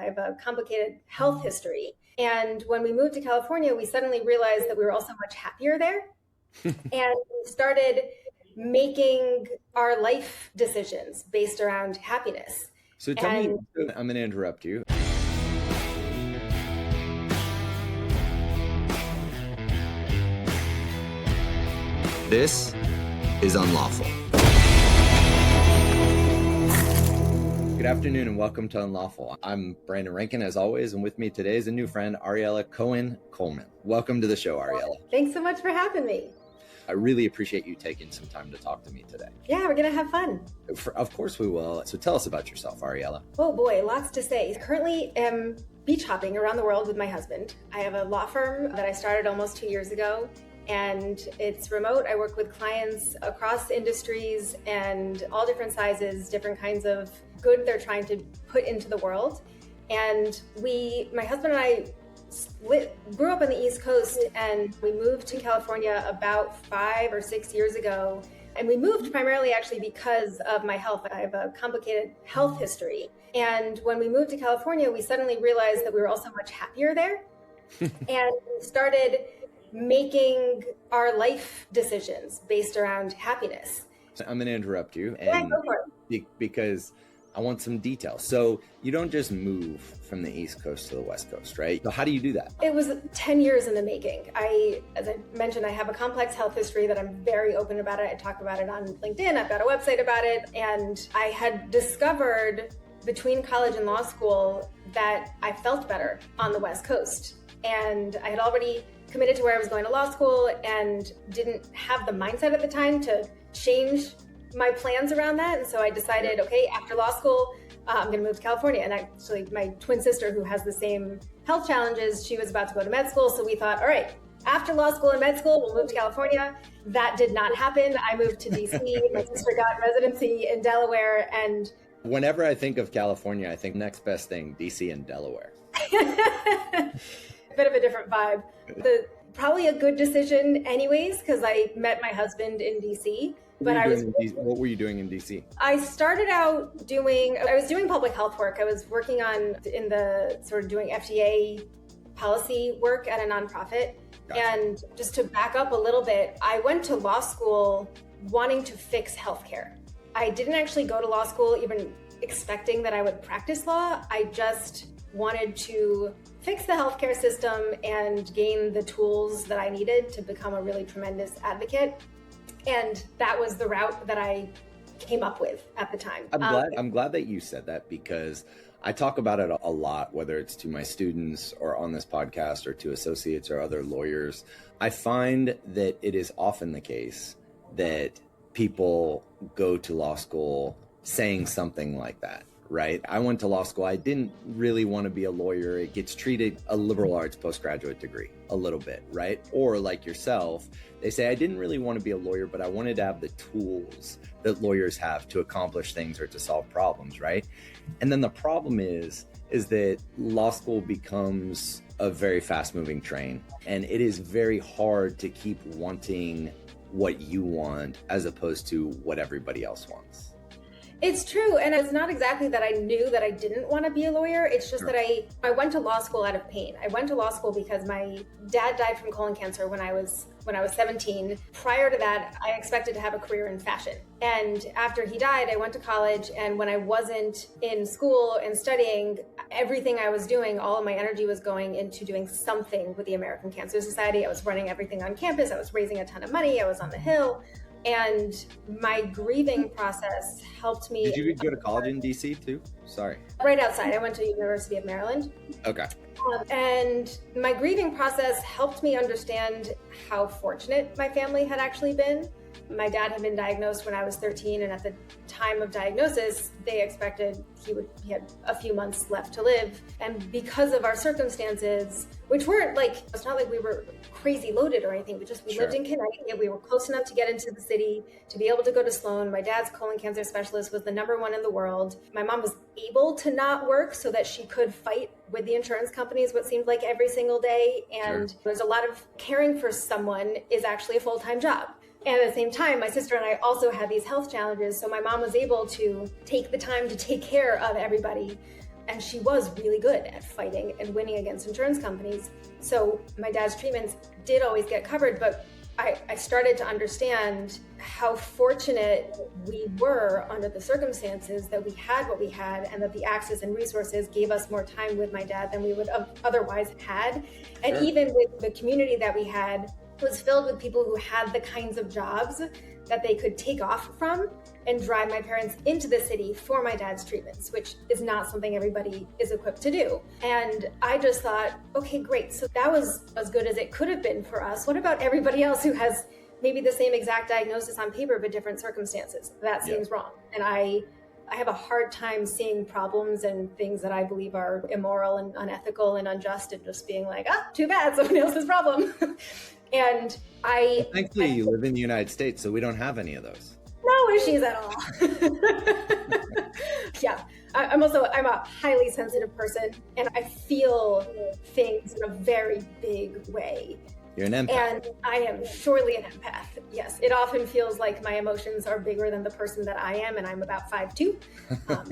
I have a complicated health history. And when we moved to California, we suddenly realized that we were also much happier there. And we started making our life decisions based around happiness. So tell me, I'm going to interrupt you. This is Unlawful. Good afternoon and welcome to Unlawful. I'm Brandon Rankin as always, and with me today is a new friend, Ariella Cohen Coleman. Welcome to the show, Ariella. Thanks so much for having me. I really appreciate you taking some time to talk to me today. Yeah, we're going to have fun. Of course we will. So tell us about yourself, Ariella. Oh boy, lots to say. Currently am beach hopping around the world with my husband. I have a law firm that I started almost 2 years ago, and it's remote. I work with clients across industries and all different sizes, different kinds of good they're trying to put into the world. And my husband and I grew up on the East Coast, and we moved to California about 5 or 6 years ago. And we moved primarily actually because of my health. I have a complicated health history. And when we moved to California, we suddenly realized that we were also much happier there. And we started making our life decisions based around happiness. So I'm going to interrupt you Go for it. Because I want some details. So you don't just move from the East Coast to the West Coast, right? So how do you do that? It was 10 years in the making. As I mentioned, I have a complex health history that I'm very open about it. I talk about it on LinkedIn. I've got a website about it. And I had discovered between college and law school that I felt better on the West Coast. And I had already committed to where I was going to law school and didn't have the mindset at the time to change my plans around that. And so I decided, okay, after law school, I'm going to move to California. And actually my twin sister, who has the same health challenges, she was about to go to med school. So we thought, all right, after law school and med school, we'll move to California. That did not happen. I moved to DC. My sister got residency in Delaware. And whenever I think of California, I think next best thing, DC and Delaware. Bit of a different vibe. Probably a good decision anyways, because I met my husband in DC. What were you doing in DC? I started out I was doing public health work. I was working in the sort of doing FDA policy work at a nonprofit. Gotcha. And just to back up a little bit, I went to law school wanting to fix healthcare. I didn't actually go to law school even expecting that I would practice law. I just wanted to fix the healthcare system and gain the tools that I needed to become a really tremendous advocate. And that was the route that I came up with at the time. I'm glad that you said that, because I talk about it a lot, whether it's to my students or on this podcast or to associates or other lawyers. I find that it is often the case that people go to law school saying something like that. Right? I went to law school. I didn't really want to be a lawyer. It gets treated a liberal arts postgraduate degree a little bit, right? Or like yourself, they say, I didn't really want to be a lawyer, but I wanted to have the tools that lawyers have to accomplish things or to solve problems, right? And then the problem is that law school becomes a very fast moving train, and it is very hard to keep wanting what you want as opposed to what everybody else wants. It's true. And it's not exactly that I knew that I didn't want to be a lawyer. It's just that I went to law school out of pain. I went to law school because my dad died from colon cancer when I was 17. Prior to that, I expected to have a career in fashion. And after he died, I went to college. And when I wasn't in school and studying, everything I was doing, all of my energy was going into doing something with the American Cancer Society. I was running everything on campus. I was raising a ton of money. I was on the Hill. And my grieving process helped me. Did you go to college in DC too? Sorry. Right outside. I went to University of Maryland. Okay. And my grieving process helped me understand how fortunate my family had actually been. My dad had been diagnosed when I was 13, and at the time of diagnosis, they expected he had a few months left to live. And because of our circumstances, which weren't it's not like we were crazy loaded or anything, we lived in Connecticut. We were close enough to get into the city, to be able to go to Sloan. My dad's colon cancer specialist was the #1 in the world. My mom was able to not work so that she could fight with the insurance companies what seemed like every single day. And there's a lot of caring for someone is actually a full-time job. And at the same time, my sister and I also had these health challenges. So my mom was able to take the time to take care of everybody And she was really good at fighting and winning against insurance companies. So my dad's treatments did always get covered, but I started to understand how fortunate we were under the circumstances that we had what we had, and that the access and resources gave us more time with my dad than we would have otherwise had. And Sure. even with the community that we had was filled with people who had the kinds of jobs that they could take off from and drive my parents into the city for my dad's treatments, which is not something everybody is equipped to do. And I just thought, okay, great. So that was as good as it could have been for us. What about everybody else who has maybe the same exact diagnosis on paper, but different circumstances? That seems wrong. And I have a hard time seeing problems and things that I believe are immoral and unethical and unjust, and just being like, too bad, someone else's problem. And Thankfully, you live in the United States, so we don't have any of those. No issues at all. Yeah, I'm a highly sensitive person, and I feel things in a very big way. You're an empath. And I am surely an empath. Yes, it often feels like my emotions are bigger than the person that I am, and I'm about 5'2", about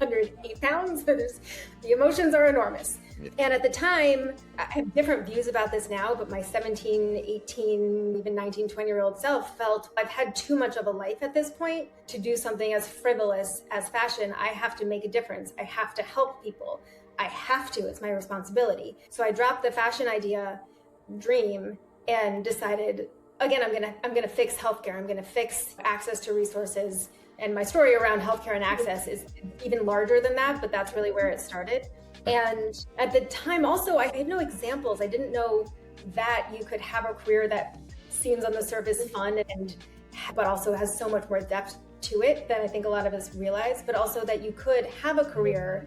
108 pounds. The emotions are enormous. Yeah. And at the time, I have different views about this now, but my 17, 18, even 19, 20-year-old self felt I've had too much of a life at this point to do something as frivolous as fashion. I have to make a difference. I have to help people. I have to, it's my responsibility. So I dropped the fashion idea dream and decided, again, I'm gonna fix healthcare. I'm gonna fix access to resources. And my story around healthcare and access is even larger than that, but that's really where it started. And at the time also, I had no examples. I didn't know that you could have a career that seems on the surface fun, but also has so much more depth to it than I think a lot of us realize, but also that you could have a career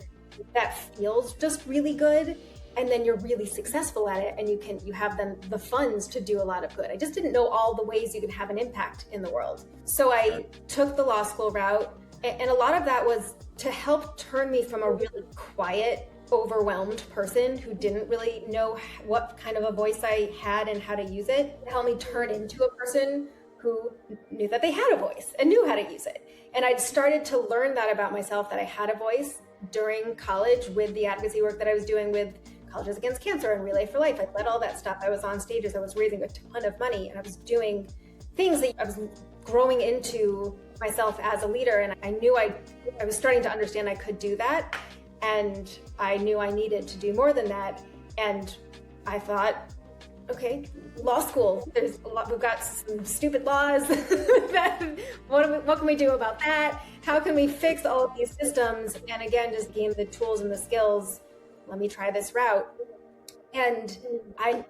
that feels just really good, and then you're really successful at it, and you have then the funds to do a lot of good. I just didn't know all the ways you could have an impact in the world. So I took the law school route, and a lot of that was to help turn me from a really quiet, overwhelmed person who didn't really know what kind of a voice I had and how to use it, help me turn into a person who knew that they had a voice and knew how to use it. And I'd started to learn that about myself, that I had a voice during college with the advocacy work that I was doing with Colleges Against Cancer and Relay for Life. I led all that stuff. I was on stages. I was raising a ton of money, and I was doing things that I was growing into myself as a leader. And I knew I was starting to understand I could do that. And I knew I needed to do more than that. And I thought, okay, law school, there's a lot, we've got some stupid laws. What can we do about that? How can we fix all of these systems? And again, just gain the tools and the skills. Let me try this route. And I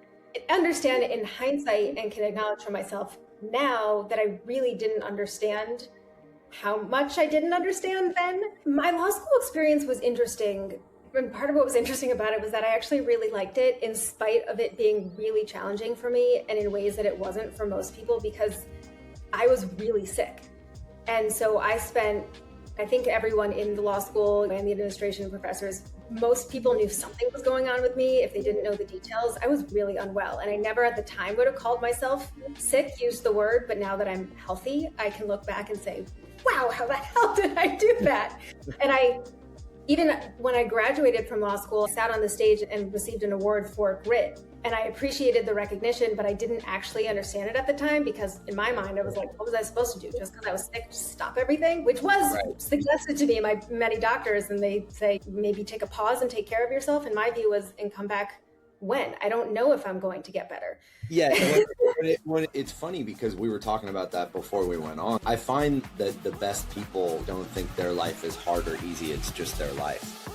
understand in hindsight and can acknowledge for myself now that I really didn't understand how much I didn't understand then. My law school experience was interesting. And part of what was interesting about it was that I actually really liked it, in spite of it being really challenging for me and in ways that it wasn't for most people, because I was really sick. And so I think everyone in the law school and the administration, professors, most people knew something was going on with me. If they didn't know the details, I was really unwell. And I never at the time would have called myself sick, used the word, but now that I'm healthy, I can look back and say, wow, how the hell did I do that? And even when I graduated from law school, I sat on the stage and received an award for grit. And I appreciated the recognition, but I didn't actually understand it at the time, because in my mind, I was like, what was I supposed to do? Just because I was sick, just stop everything? Which was suggested to me by many doctors. And they say, maybe take a pause and take care of yourself. And my view was, and come back when? I don't know if I'm going to get better. Yeah, when it's funny because we were talking about that before we went on. I find that the best people don't think their life is hard or easy. It's just their life.